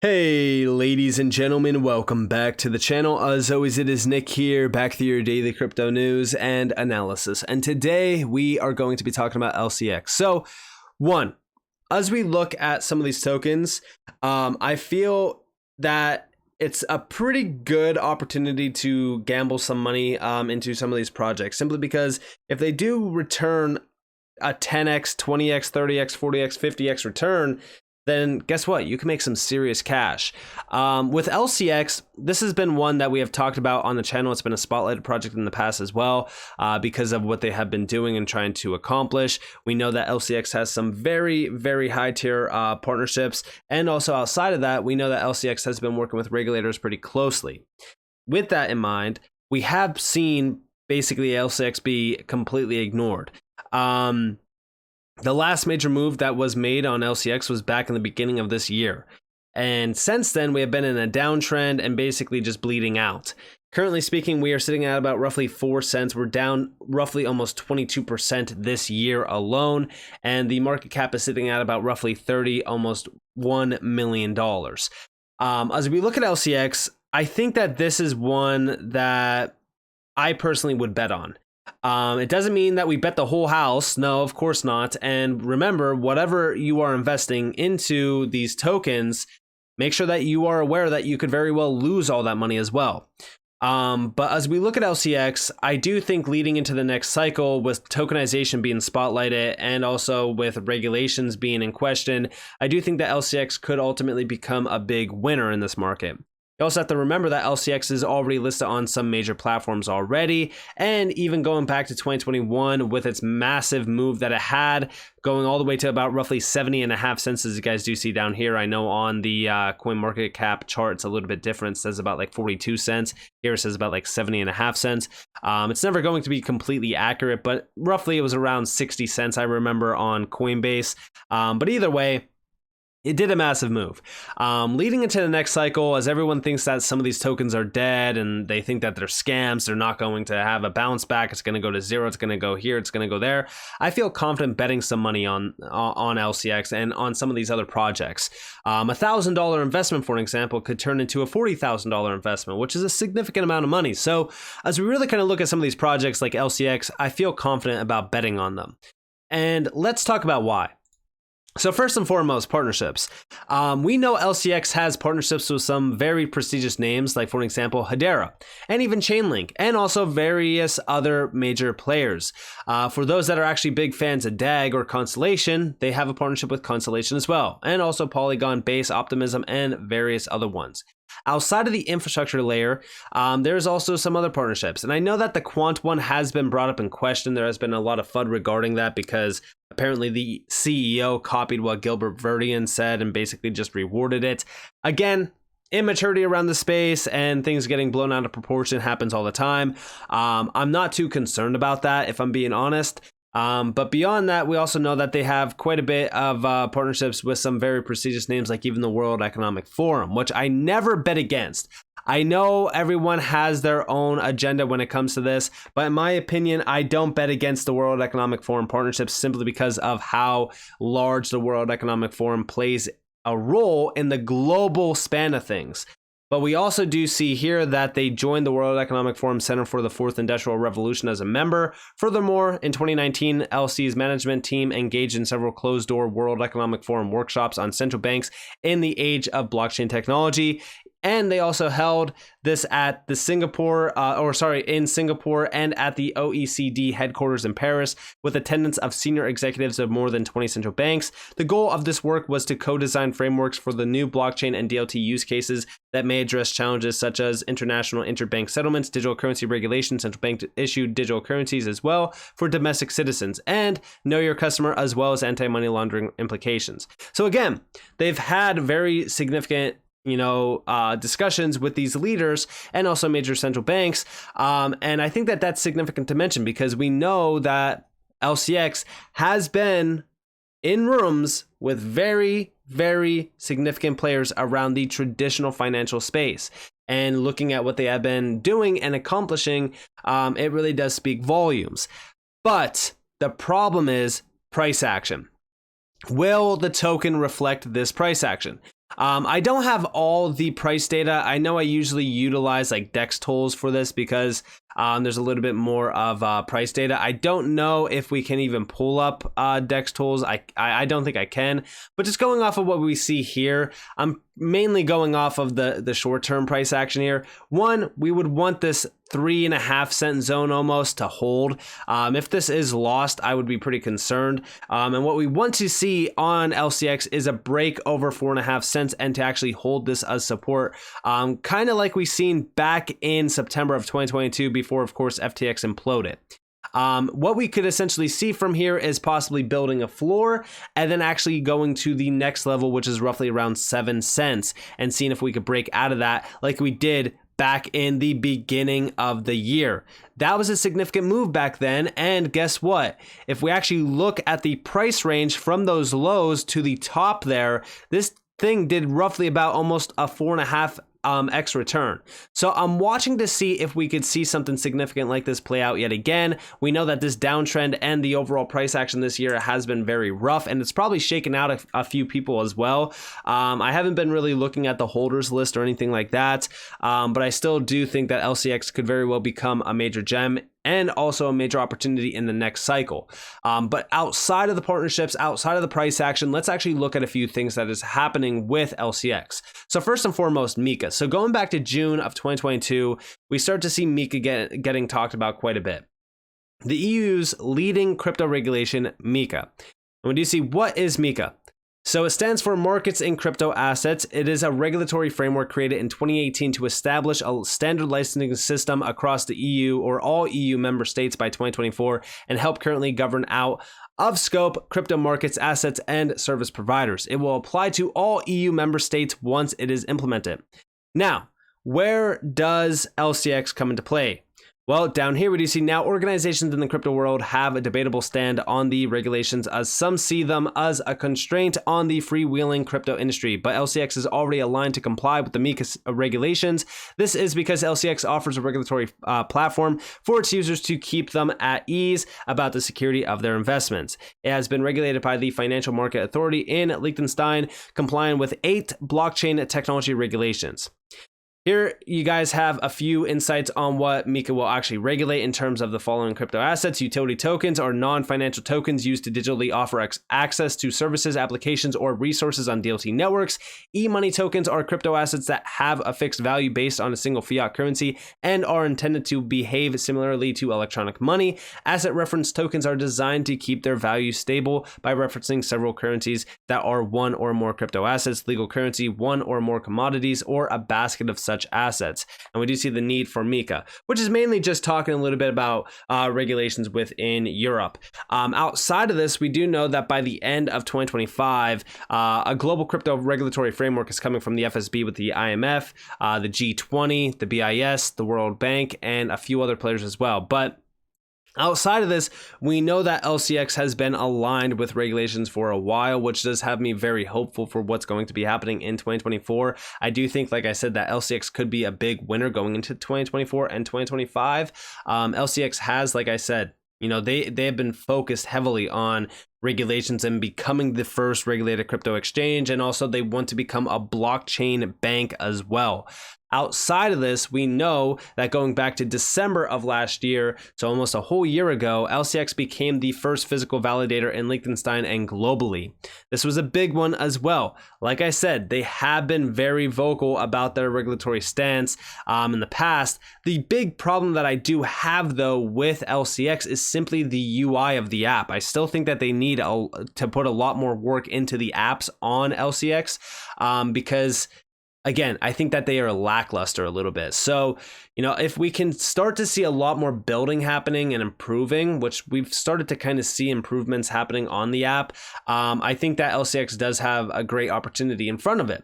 Hey ladies and gentlemen, welcome back to the channel. As always, it is Nick here, back to your daily crypto news and analysis. And today we are going to be talking about LCX. So one, as we look at some of these tokens, I feel that it's a pretty good opportunity to gamble some money into some of these projects, simply because if they do return a 10x, 20x, 30x, 40x, 50x return, then guess what? You can make some serious cash. With LCX, this has been one that we have talked about on the channel. It's been a spotlighted project in the past as well, because of what they have been doing and trying to accomplish. We know that LCX has some very, very high tier partnerships. And also outside of that, we know that LCX has been working with regulators pretty closely. With that in mind, we have seen basically LCX be completely ignored. The last major move that was made on LCX was back in the beginning of this year. And since then, we have been in a downtrend and basically just bleeding out. Currently speaking, we are sitting at about roughly 4 cents. We're down roughly almost 22% this year alone. And the market cap is sitting at about roughly almost $1 million. As we look at LCX, I think that this is one that I personally would bet on. It doesn't mean that we bet the whole house. No, of course not. And remember, whatever you are investing into these tokens, make sure that you are aware that you could very well lose all that money as well. But as we look at LCX, I do think leading into the next cycle, with tokenization being spotlighted and also with regulations being in question, I do think that LCX could ultimately become a big winner in this market. You also have to remember that LCX is already listed on some major platforms already, and even going back to 2021 with its massive move that it had, going all the way to about roughly 70.5 cents, as you guys do see down here. I know on the coin market cap chart, it's a little bit different. It says about like 42 cents. Here it says about like 70.5 cents. It's never going to be completely accurate, but roughly it was around 60 cents, I remember, on Coinbase. But either way, it did a massive move. Leading into the next cycle, as everyone thinks that some of these tokens are dead and they think that they're scams, they're not going to have a bounce back, it's going to go to zero, it's going to go here, it's going to go there. I feel confident betting some money on LCX and on some of these other projects. $1,000 investment, for an example, could turn into a $40,000 investment, which is a significant amount of money. So as we really kind of look at some of these projects like LCX, I feel confident about betting on them. And let's talk about why. So first and foremost, partnerships. We know LCX has partnerships with some very prestigious names, like for example, Hedera, and even Chainlink, and also various other major players. For those that are actually big fans of DAG or Constellation, they have a partnership with Constellation as well, and also Polygon, Base, Optimism, and various other ones. Outside of the infrastructure layer, there's also some other partnerships. And I know that the Quant one has been brought up in question. There has been a lot of FUD regarding that because apparently the CEO copied what Gilbert Verdian said and basically just rewarded it. Again, immaturity around the space and things getting blown out of proportion happens all the time. I'm not too concerned about that, if I'm being honest. But beyond that, we also know that they have quite a bit of partnerships with some very prestigious names, like even the World Economic Forum, which I never bet against. I know everyone has their own agenda when it comes to this, but in my opinion, I don't bet against the World Economic Forum partnerships simply because of how large the World Economic Forum plays a role in the global span of things. But we also do see here that they joined the World Economic Forum Center for the Fourth Industrial Revolution as a member. Furthermore, in 2019, LC's management team engaged in several closed-door World Economic Forum workshops on central banks in the age of blockchain technology. And they also held this at the in Singapore and at the OECD headquarters in Paris, with attendance of senior executives of more than 20 central banks. The goal of this work was to co-design frameworks for the new blockchain and DLT use cases that may address challenges such as international interbank settlements, digital currency regulation, central bank issued digital currencies as well for domestic citizens, and know your customer, as well as anti-money laundering implications. So again, they've had very significant discussions with these leaders and also major central banks. And I think that that's significant to mention because we know that LCX has been in rooms with very, very significant players around the traditional financial space. And looking at what they have been doing and accomplishing, it really does speak volumes. But the problem is price action. Will the token reflect this price action? I don't have all the price data. I know I usually utilize like DEX tools for this because there's a little bit more of price data. I don't know if we can even pull up DEX tools. I don't think I can, but just going off of what we see here, I'm mainly going off of the short-term price action here. One, we would want this 3.5 cent zone almost to hold. If this is lost, I would be pretty concerned. And what we want to see on LCX is a break over 4.5 cents and to actually hold this as support, kind of like we seen back in September of 2022 before, of course, FTX imploded. What we could essentially see from here is possibly building a floor and then actually going to the next level, which is roughly around 7 cents, and seeing if we could break out of that like we did back in the beginning of the year. That was a significant move back then, and guess what? If we actually look at the price range from those lows to the top there, this thing did roughly about almost a 4.5 X return. So I'm watching to see if we could see something significant like this play out yet again. We know that this downtrend and the overall price action this year has been very rough, and it's probably shaken out a few people as well. I haven't been really looking at the holders list or anything like that, but I still do think that LCX could very well become a major gem and also a major opportunity in the next cycle. But outside of the partnerships, outside of the price action, let's actually look at a few things that is happening with LCX. So first and foremost, Mika. So going back to June of 2022, we start to see Mika getting talked about quite a bit. The EU's leading crypto regulation, Mika. And we do see, what is Mika? So it stands for Markets in Crypto Assets. It is a regulatory framework created in 2018 to establish a standard licensing system across the EU or all EU member states by 2024 and help currently govern out of scope crypto markets, assets, and service providers. It will apply to all EU member states once it is implemented. Now, where does LCX come into play? Well, down here we do see now organizations in the crypto world have a debatable stand on the regulations, as some see them as a constraint on the freewheeling crypto industry, but LCX is already aligned to comply with the MiCA regulations. This is because LCX offers a regulatory platform for its users to keep them at ease about the security of their investments. It has been regulated by the Financial Market Authority in Liechtenstein, complying with 8 blockchain technology regulations. Here, you guys have a few insights on what MiCA will actually regulate in terms of the following crypto assets. Utility tokens are non-financial tokens used to digitally offer access to services, applications, or resources on DLT networks. E-money tokens are crypto assets that have a fixed value based on a single fiat currency and are intended to behave similarly to electronic money. Asset reference tokens are designed to keep their value stable by referencing several currencies that are one or more crypto assets, legal currency, one or more commodities, or a basket of such assets. And we do see the need for MiCA, which is mainly just talking a little bit about regulations within Europe. Outside of this, we do know that by the end of 2025, a global crypto regulatory framework is coming from the FSB with the IMF, the G20, the BIS, the World Bank, and a few other players as well. But outside of this, we know that LCX has been aligned with regulations for a while, which does have me very hopeful for what's going to be happening in 2024. I do think, like I said, that LCX could be a big winner going into 2024 and 2025. LCX has, like I said, you know, they have been focused heavily on regulations and becoming the first regulated crypto exchange, and also they want to become a blockchain bank as well. Outside of this, we know that going back to December of last year, so almost a whole year ago, LCX became the first physical validator in Liechtenstein and globally. This was a big one as well. Like I said, they have been very vocal about their regulatory stance in the past. The big problem that I do have, though, with LCX is simply the UI of the app. I still think that they need to put a lot more work into the apps on LCX because, again, I think that they are lackluster a little bit. So, you know, if we can start to see a lot more building happening and improving, which we've started to kind of see improvements happening on the app, I think that LCX does have a great opportunity in front of it.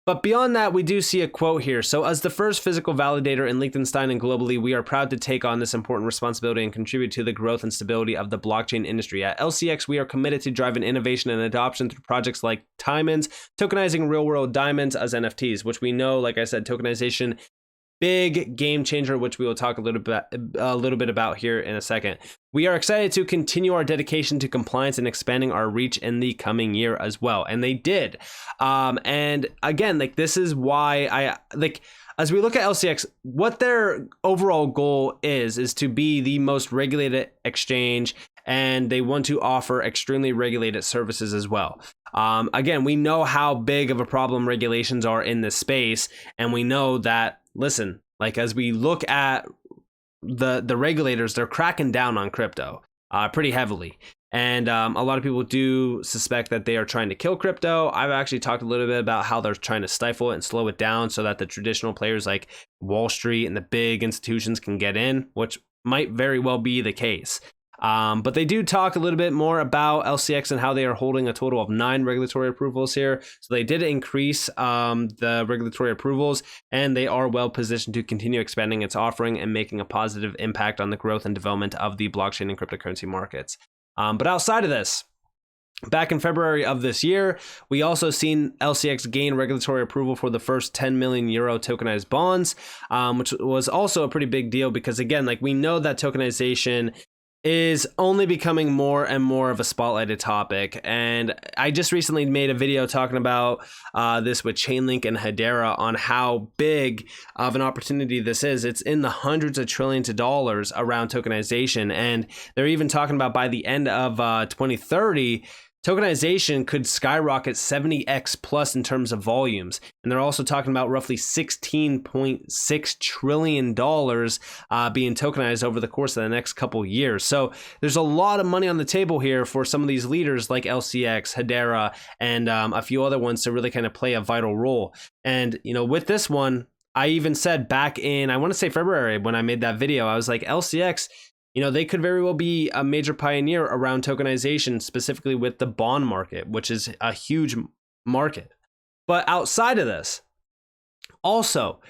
But beyond that, we do see a quote here. So, as the first physical validator in Liechtenstein and globally, we are proud to take on this important responsibility and contribute to the growth and stability of the blockchain industry. At LCX, we are committed to driving innovation and adoption through projects like Diamonds, tokenizing real-world diamonds as NFTs, which we know, like I said, tokenization big game changer, which we will talk a little bit about here in a second. We are excited to continue our dedication to compliance and expanding our reach in the coming year as well. And they did. And again, like, this is why I like, as we look at LCX, what their overall goal is to be the most regulated exchange, and they want to offer extremely regulated services as well. Again, we know how big of a problem regulations are in this space, and we know that, listen, like, as we look at the regulators, they're cracking down on crypto pretty heavily. And a lot of people do suspect that they are trying to kill crypto. I've actually talked a little bit about how they're trying to stifle it and slow it down so that the traditional players like Wall Street and the big institutions can get in, which might very well be the case. But they do talk a little bit more about LCX and how they are holding a total of 9 regulatory approvals here. So they did increase the regulatory approvals, and they are well positioned to continue expanding its offering and making a positive impact on the growth and development of the blockchain and cryptocurrency markets. But outside of this, back in February of this year, we also seen LCX gain regulatory approval for the first 10 million euro tokenized bonds, which was also a pretty big deal because, again, like, we know that tokenization is only becoming more and more of a spotlighted topic. And I just recently made a video talking about this with Chainlink and Hedera on how big of an opportunity this is. It's in the hundreds of trillions of dollars around tokenization. And they're even talking about by the end of 2030, tokenization could skyrocket 70x plus in terms of volumes. And they're also talking about roughly $16.6 trillion being tokenized over the course of the next couple years. So there's a lot of money on the table here for some of these leaders like LCX, Hedera, and a few other ones to really kind of play a vital role. And, you know, with this one, I even said back in, I want to say February, when I made that video, I was like, LCX, you know, they could very well be a major pioneer around tokenization, specifically with the bond market, which is a huge market. But outside of this, also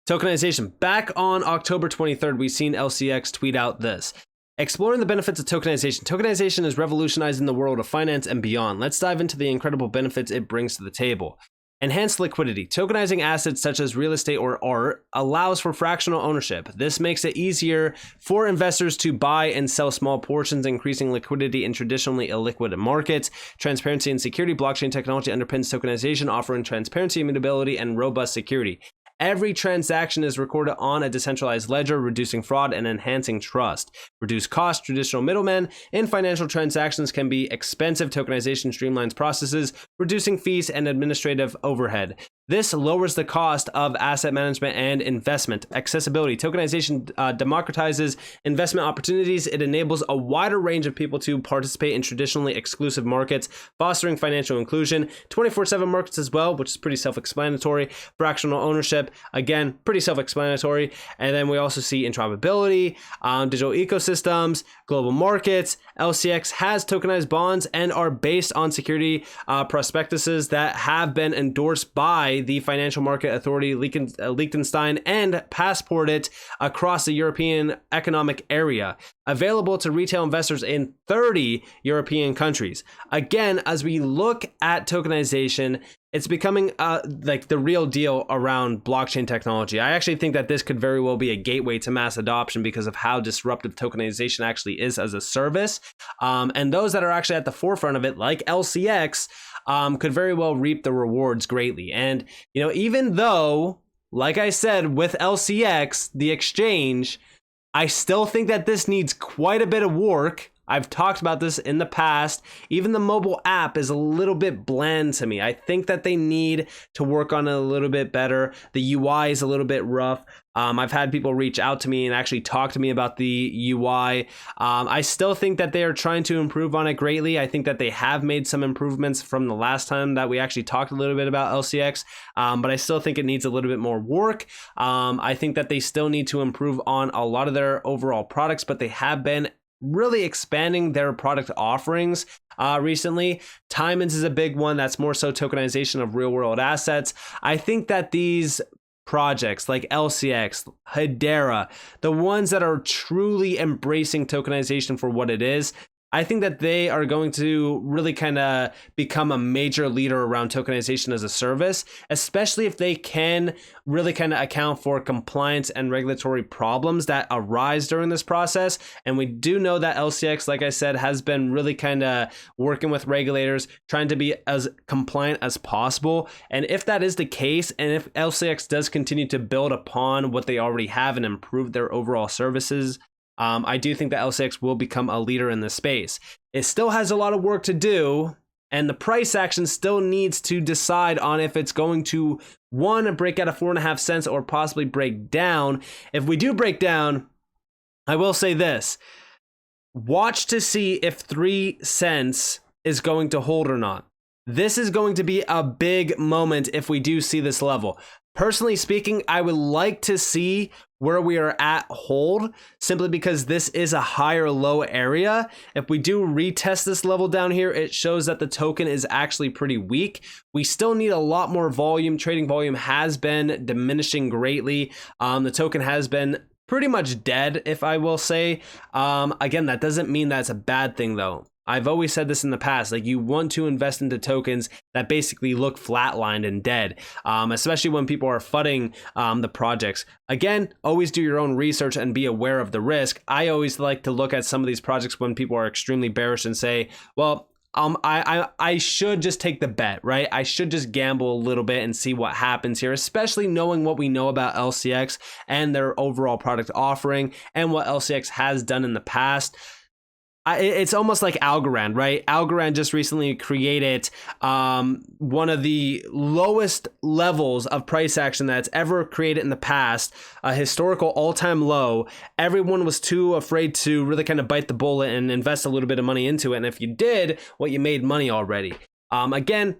tokenization. Back on October 23rd, we've seen LCX tweet out this: exploring the benefits of tokenization. Tokenization is revolutionizing the world of finance and beyond. Let's dive into the incredible benefits it brings to the table. Enhanced liquidity. Tokenizing assets such as real estate or art allows for fractional ownership. This makes it easier for investors to buy and sell small portions, increasing liquidity in traditionally illiquid markets. Transparency and security. Blockchain technology underpins tokenization, offering transparency, immutability, and robust security. Every transaction is recorded on a decentralized ledger, reducing fraud and enhancing trust. Reduce costs. Traditional middlemen in financial transactions can be expensive. Tokenization streamlines processes, reducing fees and administrative overhead. This lowers the cost of asset management and investment. Accessibility. Tokenization democratizes investment opportunities. It enables a wider range of people to participate in traditionally exclusive markets, fostering financial inclusion. 24/7 markets as well, which is pretty self-explanatory. Fractional ownership, again, pretty self-explanatory. And then we also see interoperability, digital ecosystems, global markets. LCX has tokenized bonds and are based on security prospectuses that have been endorsed by the Financial Market Authority, Liechtenstein, and passported across the European Economic Area, available to retail investors in 30 European countries. Again, as we look at tokenization, it's becoming like the real deal around blockchain technology. I actually think that this could very well be a gateway to mass adoption because of how disruptive tokenization actually is as a service. And those that are actually at the forefront of it, like LCX, could very well reap the rewards greatly. And, you know, even though, like I said, with LCX, the exchange, I still think that this needs quite a bit of work. I've talked about this in the past. Even the mobile app is a little bit bland to me. I think that they need to work on it a little bit better. The UI is a little bit rough. I've had people reach out to me and actually talk to me about the UI. I still think that they are trying to improve on it greatly. I think that they have made some improvements from the last time that we actually talked a little bit about LCX, but I still think it needs a little bit more work. I think that they still need to improve on a lot of their overall products, but they have been really expanding their product offerings recently. Timons is a big one. That's more so tokenization of real world assets. I think that these projects like LCX, Hedera, the ones that are truly embracing tokenization for what it is, I think that they are going to really kind of become a major leader around tokenization as a service, especially if they can really kind of account for compliance and regulatory problems that arise during this process. And we do know that LCX, like I said, has been really kind of working with regulators, trying to be as compliant as possible. And if that is the case, and if LCX does continue to build upon what they already have and improve their overall services, I do think that LCX will become a leader in this space. It still has a lot of work to do, and the price action still needs to decide on if it's going to, one, break out of 4.5 cents or possibly break down. If we do break down, I will say this. Watch to see if 3 cents is going to hold or not. This is going to be a big moment if we do see this level. Personally speaking, I would like to see where we are at hold, simply because this is a higher low area. If we do retest this level down here, it shows that the token is actually pretty weak. We still need a lot more volume. Trading volume has been diminishing greatly. The token has been pretty much dead, if I will say. Again, that doesn't mean that's a bad thing though. I've always said this in the past, like you want to invest into tokens that basically look flatlined and dead, especially when people are fudding the projects. Again, always do your own research and be aware of the risk. I always like to look at some of these projects when people are extremely bearish and say, well, I should just take the bet, right? I should just gamble a little bit and see what happens here, especially knowing what we know about LCX and their overall product offering and what LCX has done in the past. It's almost like Algorand, right? Algorand just recently created one of the lowest levels of price action that's ever created in the past, a historical all-time low. Everyone was too afraid to really kind of bite the bullet and invest a little bit of money into it. And if you did, well, you made money already. Again,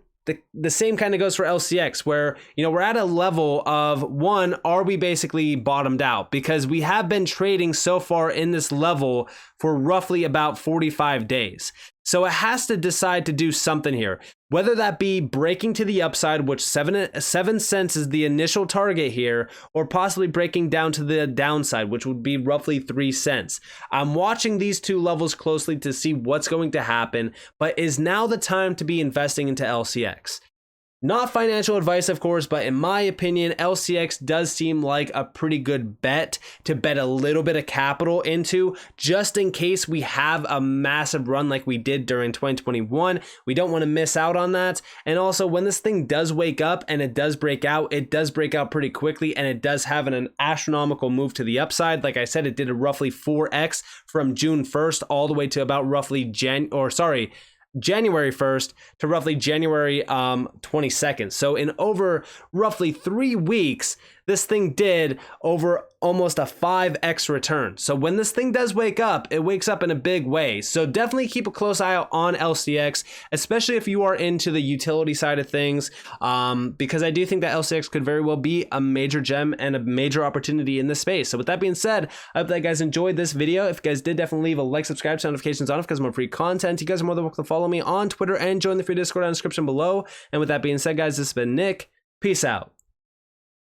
the same kind of goes for LCX, where, you know, we're at a level of, one, are we basically bottomed out? Because we have been trading so far in this level for roughly about 45 days. So it has to decide to do something here, whether that be breaking to the upside, which 7 cents is the initial target here, or possibly breaking down to the downside, which would be roughly 3 cents. I'm watching these two levels closely to see what's going to happen, but is now the time to be investing into LCX? Not financial advice, of course, but in my opinion, LCX does seem like a pretty good bet to bet a little bit of capital into, just in case we have a massive run like we did during 2021. We don't want to miss out on that. And also, when this thing does wake up and it does break out pretty quickly, and it does have an astronomical move to the upside. Like I said, it did a roughly 4x from June 1st all the way to about roughly January 1st to roughly January 22nd. So in over roughly 3 weeks, this thing did over almost a 5x return. So when this thing does wake up, it wakes up in a big way. So definitely keep a close eye out on LCX, especially if you are into the utility side of things, because I do think that LCX could very well be a major gem and a major opportunity in this space. So with that being said, I hope that you guys enjoyed this video. If you guys did, definitely leave a like, subscribe, turn notifications on because more free content. You guys are more than welcome to follow me on Twitter and join the free Discord down in the description below. And with that being said, guys, this has been Nick. Peace out.